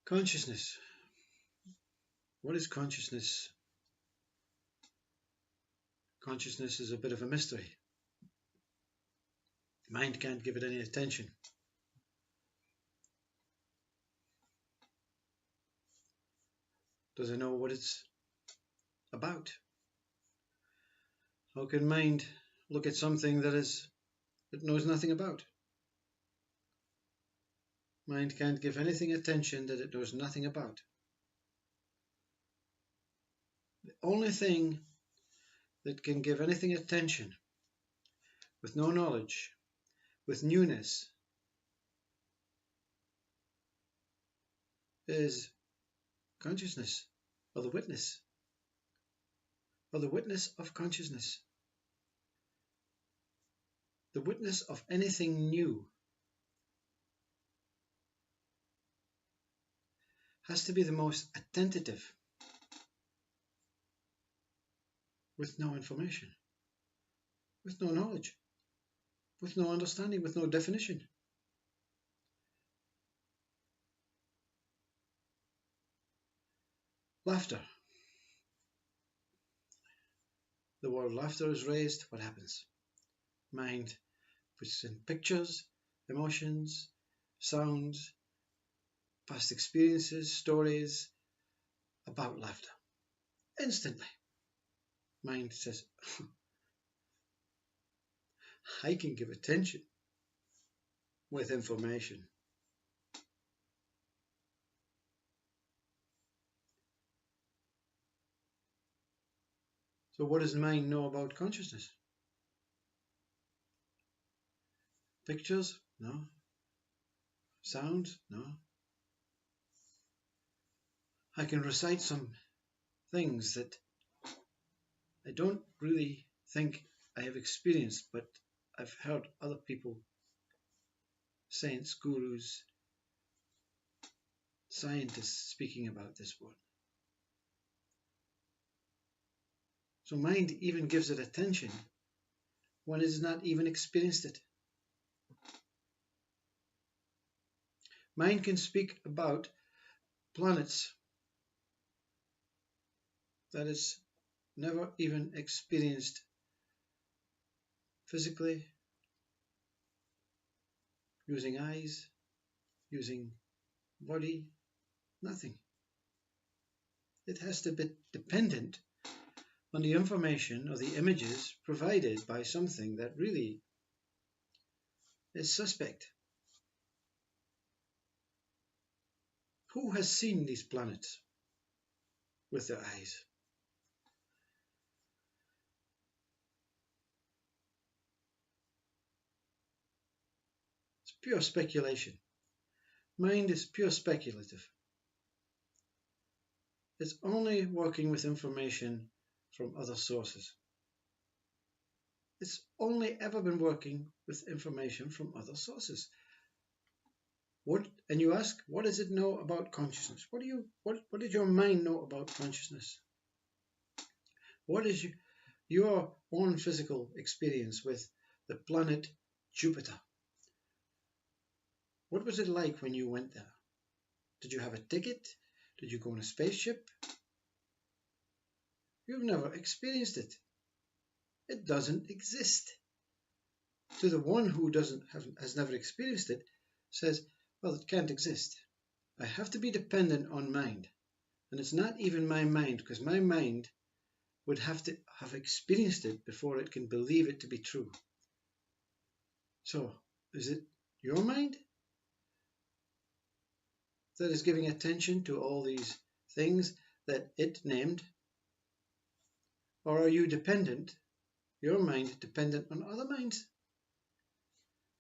Consciousness. What is consciousness? Consciousness is a bit of a mystery. Mind can't give it any attention. Does it know what it's about? How can mind look at something that it knows nothing about? Mind can't give anything attention that it knows nothing about. The only thing that can give anything attention with no knowledge, with newness, is consciousness, or the witness of consciousness, the witness of anything new. Has to be the most attentive, with no information, with no knowledge, with no understanding, with no definition. Laughter. The word laughter is raised. What happens? Mind puts in pictures, emotions, sounds, past experiences, stories about laughter. Instantly, mind says, I can give attention with information. So what does mind know about consciousness? Pictures? No. Sounds? No. I can recite some things that I don't really think I have experienced, but I've heard other people, saints, gurus, scientists speaking about this word. So mind even gives it attention when it has not even experienced it. Mind can speak about planets that it's never even experienced physically, using eyes, using body, nothing. It has to be dependent on the information or the images provided by something that really is suspect. Who has seen these planets with their eyes? It's pure speculation. Mind is pure speculative. It's only working with information from other sources. It's only ever been working with information from other sources. And you ask, what does it know about consciousness? What did your mind know about consciousness? What is your own physical experience with the planet Jupiter? What was it like when you went there? Did you have a ticket? Did you go on a spaceship? You've never experienced it. It doesn't exist. So the one who has never experienced it says, well, it can't exist. I have to be dependent on mind. And it's not even my mind, because my mind would have to have experienced it before it can believe it to be true. So, is it your mind that is giving attention to all these things that it named? Or are you dependent, your mind dependent on other minds?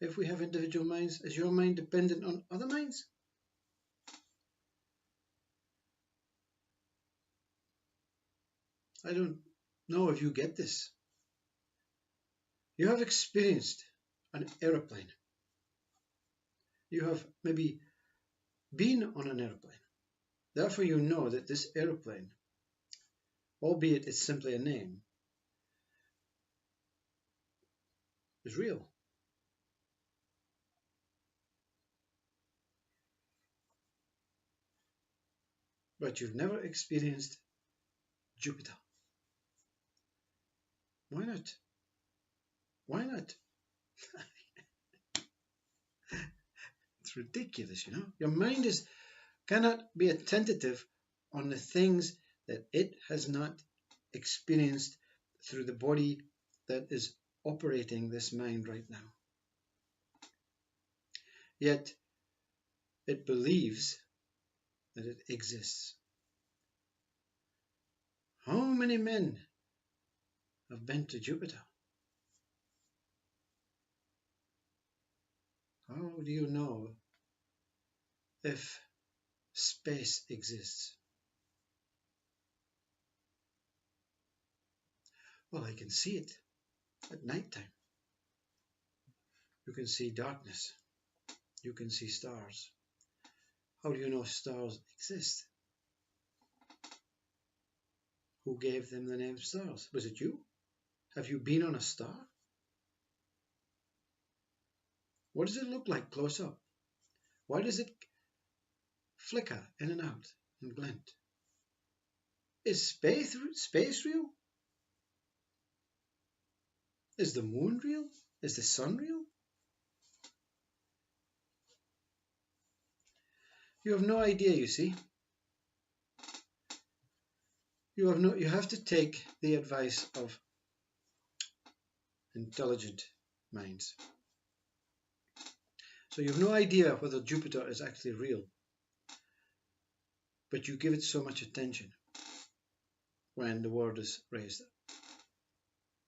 If we have individual minds, is your mind dependent on other minds? I don't know if you get this. You have experienced an aeroplane. You have maybe been on an aeroplane. Therefore, you know that this aeroplane, albeit it's simply a name, is real. but you've never experienced Jupiter. Why not? Why not? It's ridiculous, you know. Your mind cannot be attentive on the things that it has not experienced through the body that is operating this mind right now. Yet it believes that it exists. How many men have been to Jupiter? How do you know if space exists? Well, I can see it at night time. You can see darkness. You can see stars. How do you know stars exist? Who gave them the name stars? Was it you? Have you been on a star? What does it look like close up? Why does it flicker in and out and glint? Is space real? Is the moon real? Is the sun real? You have no idea, you see. You have to take the advice of intelligent minds. So you have no idea whether Jupiter is actually real, but you give it so much attention when the word is raised.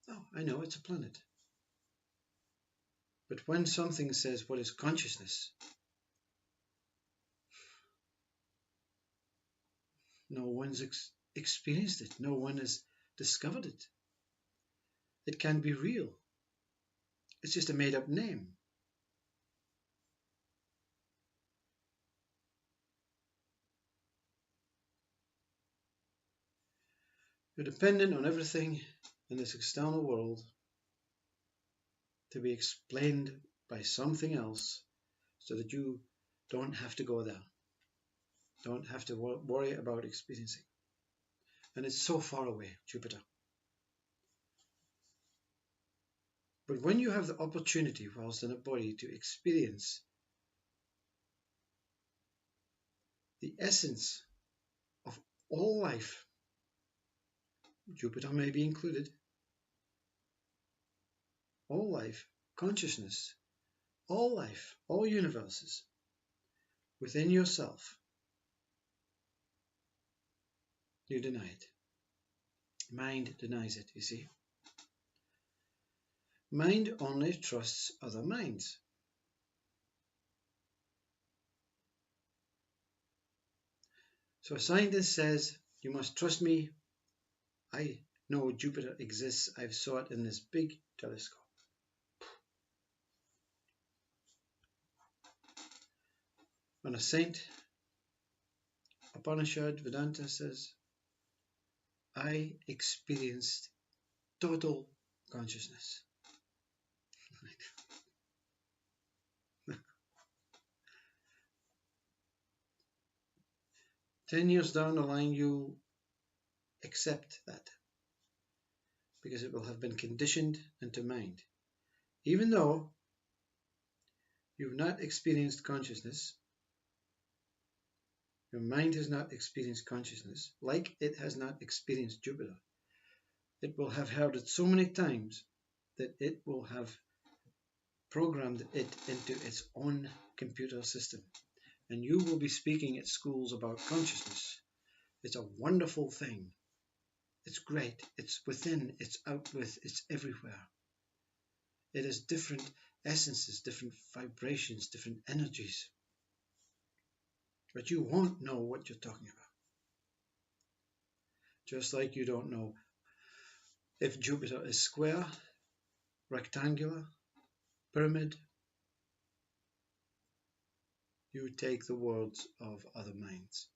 Oh, I know it's a planet. But when something says, what is consciousness? No one's experienced it. No one has discovered it. It can be real. It's just a made-up name. You're dependent on everything in this external world to be explained by something else so that you don't have to go there. Don't have to worry about experiencing. And it's so far away, Jupiter. But when you have the opportunity whilst in a body to experience the essence of all life, Jupiter may be included, all life, consciousness, all life, all universes within yourself, you deny it. Mind denies it, you see. Mind only trusts other minds. So a scientist says, you must trust me. I know Jupiter exists. I saw it in this big telescope. When a saint, Upanishad Vedanta says, I experienced total consciousness. 10 years down the line, you accept that because it will have been conditioned into mind. Even though you've not experienced consciousness, your mind has not experienced consciousness, like it has not experienced Jupiter. It will have heard it so many times that it will have programmed it into its own computer system. And you will be speaking at schools about consciousness. It's a wonderful thing. It's great. It's within, it's out with, it's everywhere. It has different essences, different vibrations, different energies. But you won't know what you're talking about. Just like you don't know if Jupiter is square, rectangular, pyramid. You take the words of other minds.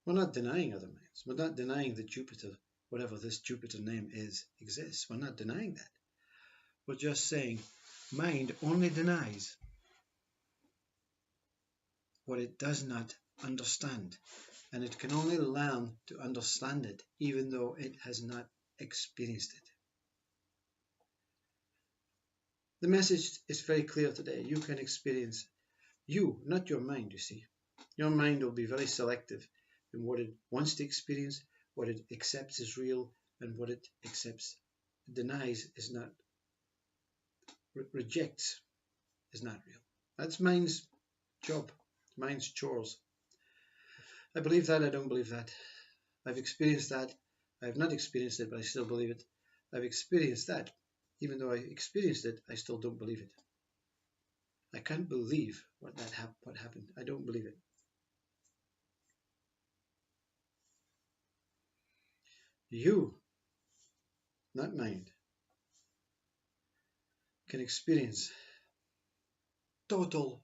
We're not denying other minds. We're not denying that Jupiter, whatever this Jupiter name is, exists. We're not denying that. We're just saying mind only denies what it does not understand. and it can only learn to understand it even though it has not experienced it. The message is very clear today. You can experience you, not your mind, you see. Your mind will be very selective in what it wants to experience, what it accepts is real, and what it denies is not, rejects is not real. That's mind's job, mind's chores. I believe that, I don't believe that. I've experienced that. I have not experienced it, but I still believe it. I've experienced that. Even though I experienced it, I still don't believe it. I can't believe what happened. I don't believe it. You, not mind, can experience total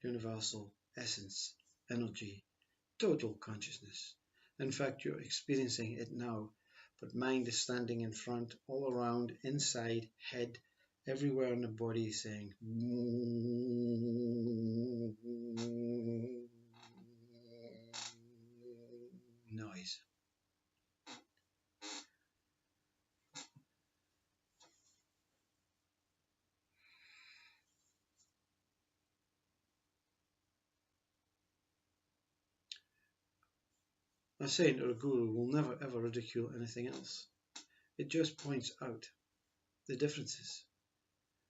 universal essence, energy, total consciousness. In fact, you're experiencing it now, but mind is standing in front, all around, inside, head, everywhere in the body, saying noise. A saint or a guru will never ever ridicule anything else. It just points out the differences,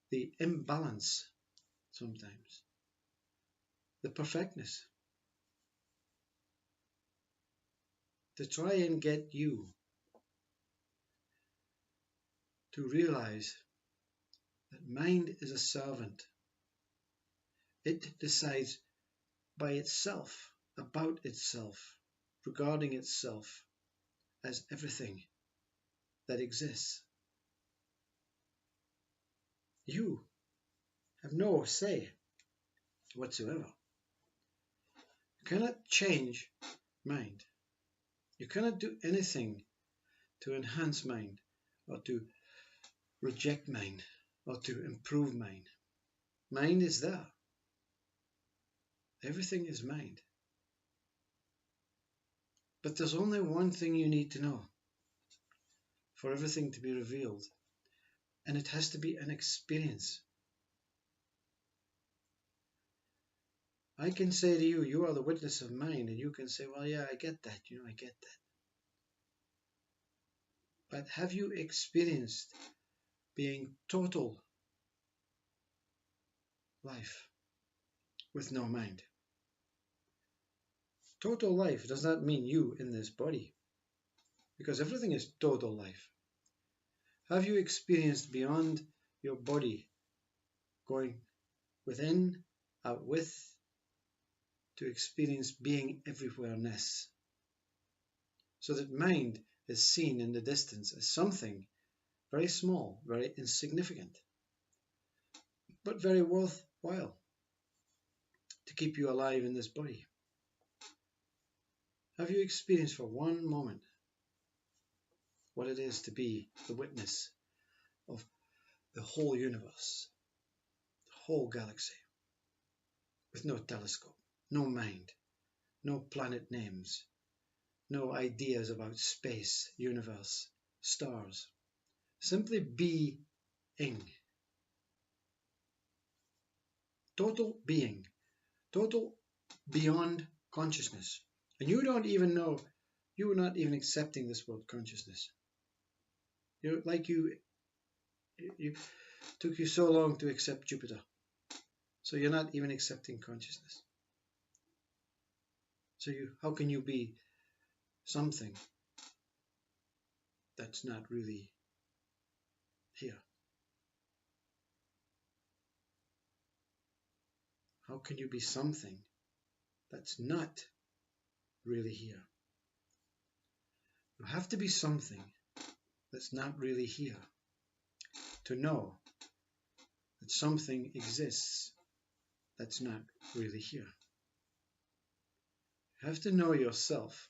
the imbalance sometimes, the perfectness, to try and get you to realize that mind is a servant. It decides by itself, about itself, regarding itself as everything that exists. You have no say whatsoever. You cannot change mind. You cannot do anything to enhance mind, or to reject mind, or to improve mind. Mind is there. Everything is mind. But there's only one thing you need to know for everything to be revealed, and it has to be an experience. I can say to you, you are the witness of mind, and you can say, well, yeah, I get that, I get that. But have you experienced being total life with no mind? Total life does not mean you in this body, because everything is total life. Have you experienced beyond your body, going within, out with, to experience being everywhere-ness? So that mind is seen in the distance as something very small, very insignificant, but very worthwhile to keep you alive in this body. Have you experienced for one moment what it is to be the witness of the whole universe, the whole galaxy, with no telescope, no mind, no planet names, no ideas about space, universe, stars, simply being, total being, total beyond consciousness. And you don't even know, you are not even accepting this word consciousness. You're like you took you so long to accept Jupiter. So you're not even accepting consciousness. So how can you be something that's not really here? How can you be something that's not really here? You have to be something that's not really here to know that something exists that's not really here. You have to know yourself.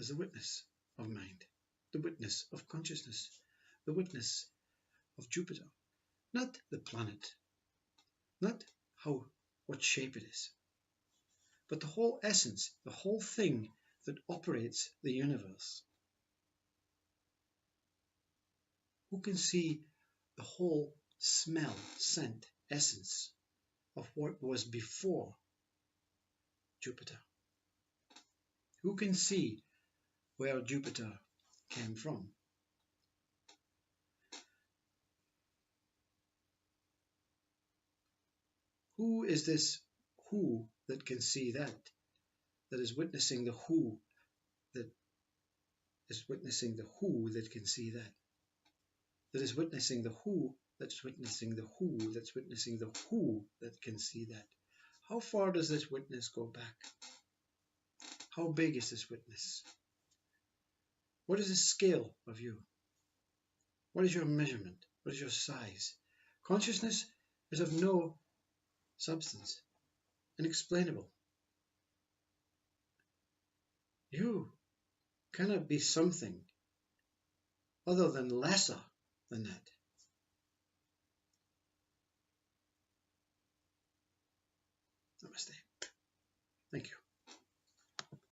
As a witness of mind. the witness of consciousness, the witness of Jupiter, not the planet, not what shape it is, but the whole essence, the whole thing that operates the universe. Who can see the whole smell, scent, essence of what was before Jupiter? Who can see where Jupiter came from? Who is this who that can see that is witnessing the who that is witnessing the who that can see that is witnessing the who that's witnessing the who that's witnessing the who that can see that? How far does this witness go back? How big is this witness? What is the scale of you? What is your measurement? What is your size? Consciousness is of no substance, inexplainable. You cannot be something other than lesser than that. Namaste. Thank you.